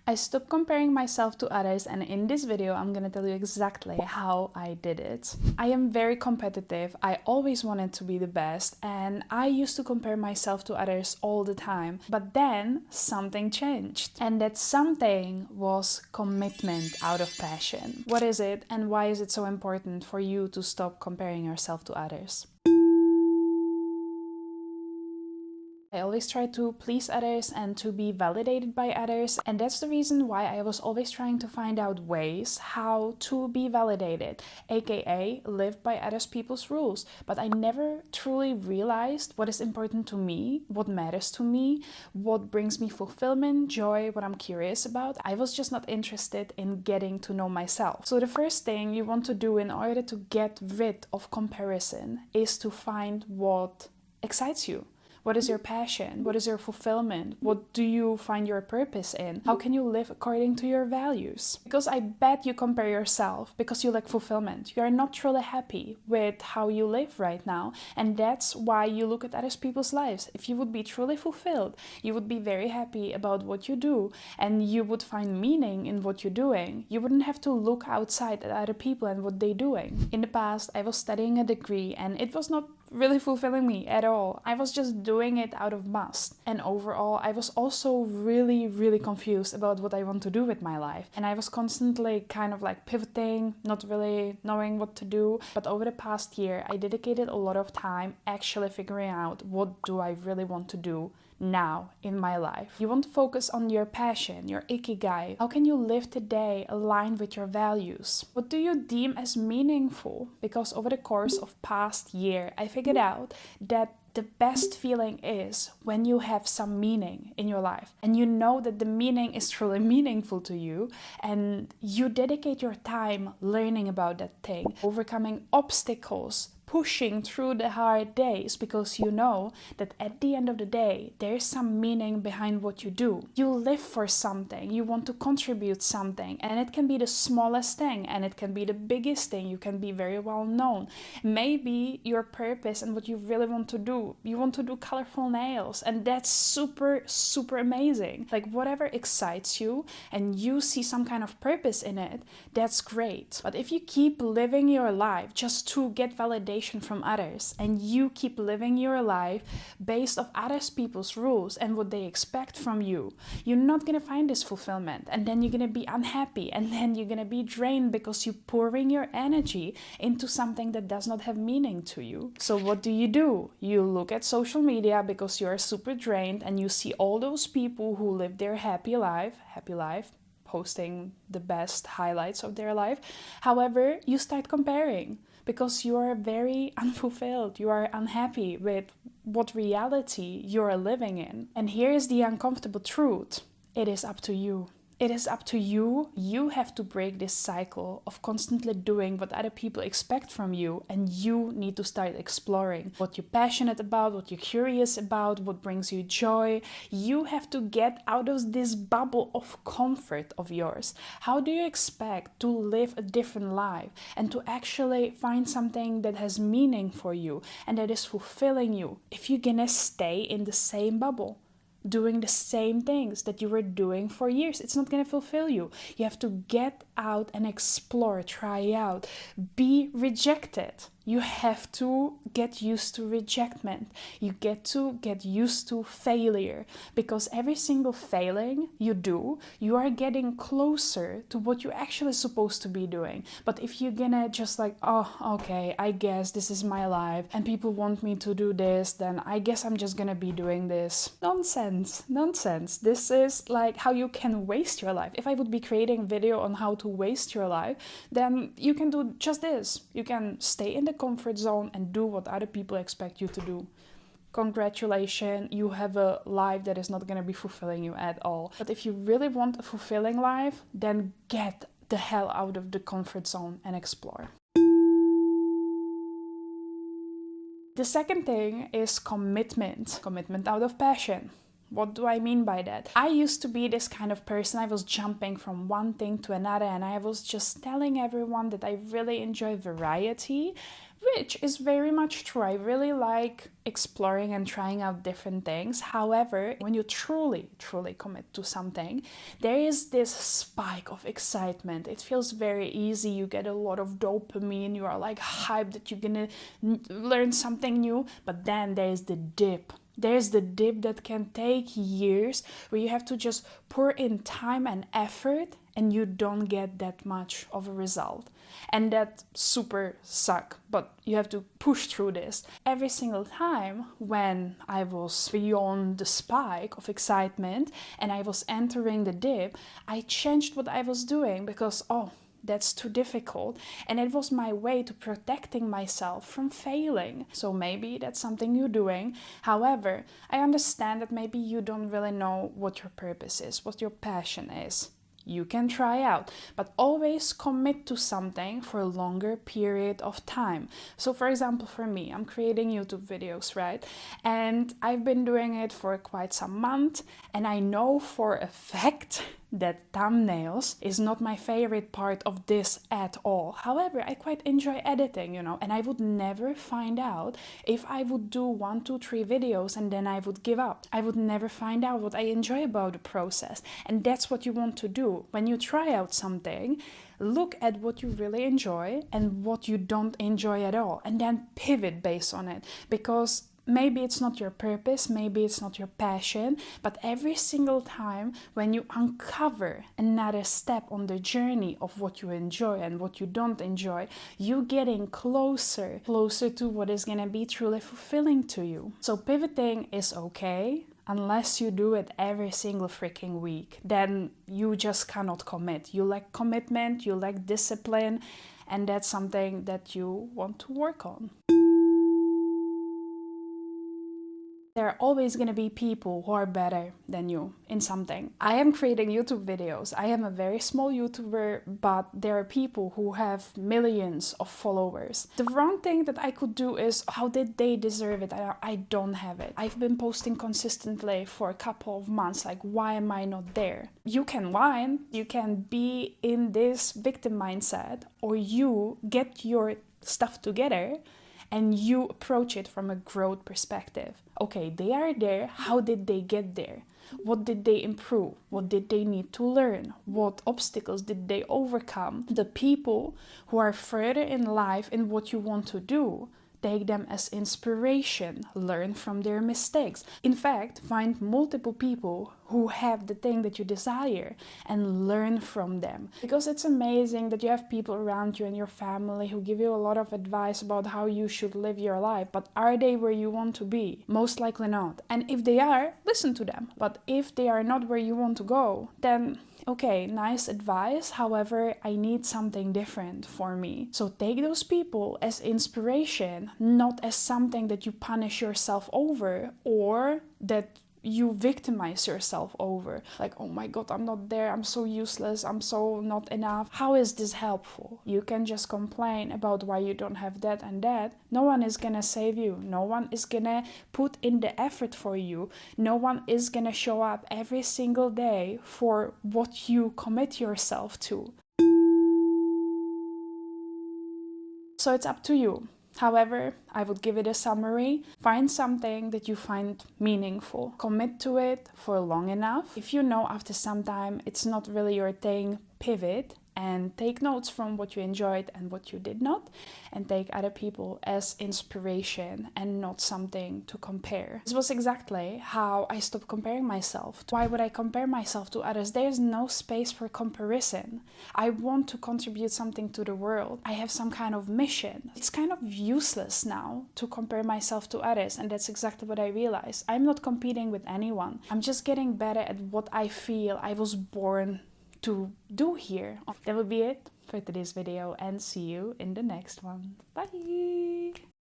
I stopped comparing myself to others, and in this video I'm gonna tell you exactly how I did it. I am very competitive. I always wanted to be the best, and I used to compare myself to others all the time. But then something changed, and that something was commitment out of passion. What is it, and why is it so important for you to stop comparing yourself to others? I always try to please others and to be validated by others, and that's the reason why I was always trying to find out ways how to be validated, aka live by other people's rules. But I never truly realized what is important to me, what matters to me, what brings me fulfillment, joy, what I'm curious about. I was just not interested in getting to know myself. So the first thing you want to do in order to get rid of comparison is to find what excites you. What is your passion? What is your fulfillment? What do you find your purpose in? How can you live according to your values? Because I bet you compare yourself because you lack fulfillment. You are not truly happy with how you live right now. And that's why you look at other people's lives. If you would be truly fulfilled, you would be very happy about what you do and you would find meaning in what you're doing. You wouldn't have to look outside at other people and what they're doing. In the past, I was studying a degree and it was not really fulfilling me at all. I was just doing it out of must. And overall, I was also really confused about what I want to do with my life. And I was constantly kind of like pivoting, not really knowing what to do. But over the past year, I dedicated a lot of time actually figuring out what do I really want to do now in my life. You want to focus on your passion, your ikigai. How can you live today aligned with your values? What do you deem as meaningful? Because over the course of past year, I figured out that the best feeling is when you have some meaning in your life and you know that the meaning is truly meaningful to you and you dedicate your time learning about that thing, overcoming obstacles, pushing through the hard days because you know that at the end of the day, there's some meaning behind what you do. You live for something, you want to contribute something, and it can be the smallest thing and it can be the biggest thing. You can be very well known. Maybe your purpose and what you really want to do, you want to do colorful nails, and that's super amazing. Like whatever excites you and you see some kind of purpose in it, that's great. But if you keep living your life just to get validation from others and you keep living your life based off other people's rules and what they expect from you, you're not gonna find this fulfillment, and then you're gonna be unhappy, and then you're gonna be drained because you're pouring your energy into something that does not have meaning to you. So what do? You look at social media because you're super drained and you see all those people who live their happy life, posting the best highlights of their life. However, you start comparing because you are very unfulfilled. You are unhappy with what reality you are living in. And here is the uncomfortable truth. It is up to you. It is up to you. You have to break this cycle of constantly doing what other people expect from you, and you need to start exploring what you're passionate about, what you're curious about, what brings you joy. You have to get out of this bubble of comfort of yours. How do you expect to live a different life and to actually find something that has meaning for you and that is fulfilling you if you're gonna stay in the same bubble, doing the same things that you were doing for years? It's not going to fulfill you. You have to get out and explore, try out, be rejected. You have to get used to rejectment. You get to get used to failure, because every single failing you do, you are getting closer to what you're actually supposed to be doing. But if you're gonna just like, oh, okay, I guess this is my life and people want me to do this, then I guess I'm just gonna be doing this. Nonsense. This is like how you can waste your life. If I would be creating a video on how to waste your life, then you can do just this. You can stay in the comfort zone and do what other people expect you to do. Congratulations, you have a life that is not going to be fulfilling you at all. But if you really want a fulfilling life, then get the hell out of the comfort zone and explore. The second thing is commitment. Commitment out of passion. What do I mean by that? I used to be this kind of person. I was jumping from one thing to another and I was just telling everyone that I really enjoy variety, which is very much true. I really like exploring and trying out different things. However, when you truly commit to something, there is this spike of excitement. It feels very easy. You get a lot of dopamine. You are like hyped that you're gonna learn something new. But then there's the dip. There's the dip that can take years, where you have to just pour in time and effort and you don't get that much of a result. And that super suck, but you have to push through this. Every single time when I was beyond the spike of excitement and I was entering the dip, I changed what I was doing because, that's too difficult. And it was my way to protecting myself from failing. So maybe that's something you're doing. However, I understand that maybe you don't really know what your purpose is, what your passion is. You can try out, but always commit to something for a longer period of time. So for example, for me, I'm creating YouTube videos, right? And I've been doing it for quite some months, and I know for a fact that thumbnails is not my favorite part of this at all. However, I quite enjoy editing, and I would never find out if I would do 1, 2, 3 videos and then I would give up. I would never find out what I enjoy about the process. And that's what you want to do. When you try out something, look at what you really enjoy and what you don't enjoy at all, and then pivot based on it. Because maybe it's not your purpose, maybe it's not your passion, but every single time when you uncover another step on the journey of what you enjoy and what you don't enjoy, you're getting closer to what is going to be truly fulfilling to you. So pivoting is okay, unless you do it every single freaking week. Then you just cannot commit. You lack commitment, you lack discipline, and that's something that you want to work on. There are always going to be people who are better than you in something. I am creating YouTube videos. I am a very small YouTuber, but there are people who have millions of followers. The wrong thing that I could do is, how did they deserve it? I don't have it. I've been posting consistently for a couple of months. Like, why am I not there? You can whine, you can be in this victim mindset, or you get your stuff together and you approach it from a growth perspective. Okay, they are there. How did they get there? What did they improve? What did they need to learn? What obstacles did they overcome? The people who are further in life in what you want to do, take them as inspiration, learn from their mistakes. In fact, find multiple people who have the thing that you desire and learn from them. Because it's amazing that you have people around you and your family who give you a lot of advice about how you should live your life, but are they where you want to be? Most likely not. And if they are, listen to them. But if they are not where you want to go, then okay, nice advice, however, I need something different for me. So take those people as inspiration, not as something that you punish yourself over or that you victimize yourself over. Like, oh my god, I'm not there, I'm so useless, I'm so not enough. How is this helpful? You can just complain about why you don't have that and that. No one is gonna save you. No one is gonna put in the effort for you. No one is gonna show up every single day for what you commit yourself to. So it's up to you. However, I would give it a summary. Find something that you find meaningful. Commit to it for long enough. If you know after some time it's not really your thing, pivot and take notes from what you enjoyed and what you did not, and take other people as inspiration and not something to compare. This was exactly how I stopped comparing myself. Why would I compare myself to others? There's no space for comparison. I want to contribute something to the world. I have some kind of mission. It's kind of useless now to compare myself to others, and that's exactly what I realized. I'm not competing with anyone. I'm just getting better at what I feel I was born to do here. That will be it for today's video, and see you in the next one. Bye!